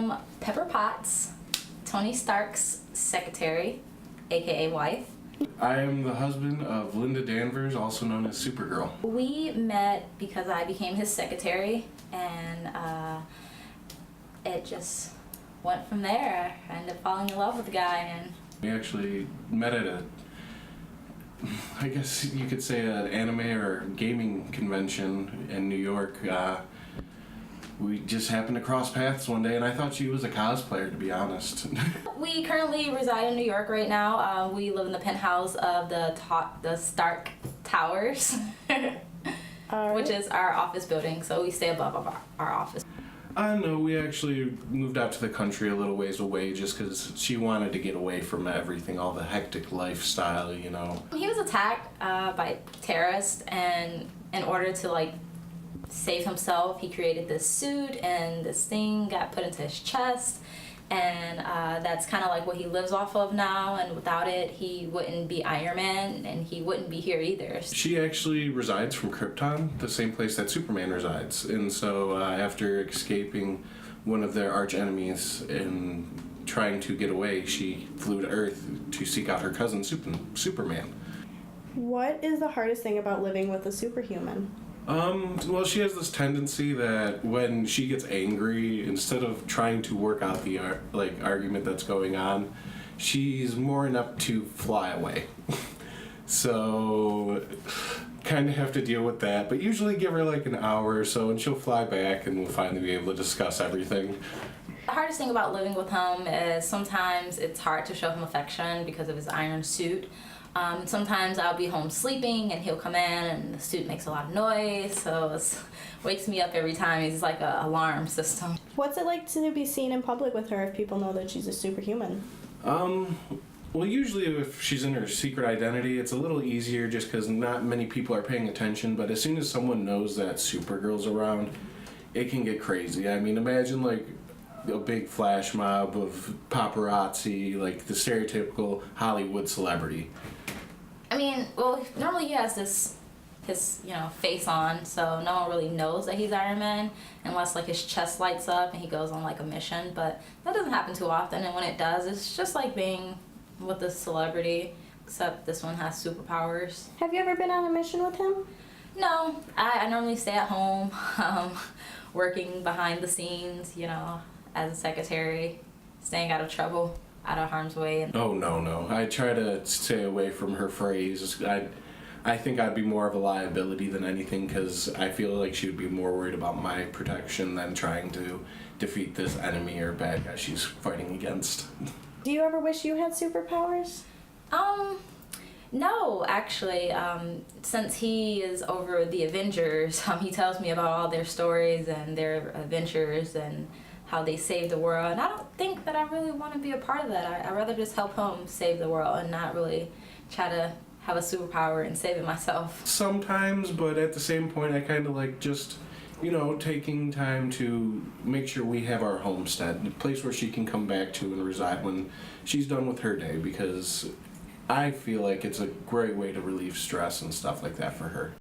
am Pepper Potts, Tony Stark's secretary, aka wife. I am the husband of Linda Danvers, also known as Supergirl. We met because I became his secretary, and it just went from there. I ended up falling in love with the guy, and We actually met at I guess you could say an anime or gaming convention in New York. We just happened to cross paths one day, and I thought she was a cosplayer, to be honest. we currently reside in New York right now. We live in the penthouse of the Stark Towers, which is our office building, so we stay above our office. No, we actually moved out to the country a little ways away just because she wanted to get away from everything, all the hectic lifestyle, you know. He was attacked by terrorists, and in order to save himself, he created this suit, and this thing got put into his chest, and that's kind of like what he lives off of now, and without it he wouldn't be Iron Man, and he wouldn't be here either. She actually resides from Krypton, the same place that Superman resides, and so after escaping one of their arch enemies and trying to get away, she flew to Earth to seek out her cousin Superman. What is the hardest thing about living with a superhuman? Well, she has this tendency that when she gets angry, instead of trying to work out the argument that's going on, she's more inept to fly away. So, kind of have to deal with that, but usually give her an hour or so and she'll fly back and we'll finally be able to discuss everything. The hardest thing about living with him is sometimes it's hard to show him affection because of his iron suit. Sometimes I'll be home sleeping and he'll come in and the suit makes a lot of noise, so it wakes me up every time. He's like an alarm system. What's it like to be seen in public with her if people know that she's a superhuman? Well, usually if she's in her secret identity, it's a little easier just because not many people are paying attention, but as soon as someone knows that Supergirl's around, it can get crazy. I mean, imagine a big flash mob of paparazzi, the stereotypical Hollywood celebrity. I mean, well, normally he has his face on, so no one really knows that he's Iron Man unless his chest lights up and he goes on a mission, but that doesn't happen too often, and when it does, it's just like being with a celebrity, except this one has superpowers. Have you ever been on a mission with him? No, I normally stay at home, working behind the scenes, as a secretary, staying out of trouble, out of harm's way. Oh, no. I try to stay away from her phrase. I think I'd be more of a liability than anything because I feel like she would be more worried about my protection than trying to defeat this enemy or bad guy she's fighting against. Do you ever wish you had superpowers? No, actually. Since he is over the Avengers, he tells me about all their stories and their adventures and how they saved the world, and I don't think that I really want to be a part of that. I'd rather just help him save the world and not really try to have a superpower and save it myself. Sometimes, but at the same point, I kind of just, taking time to make sure we have our homestead, a place where she can come back to and reside when she's done with her day, because I feel like it's a great way to relieve stress and stuff like that for her.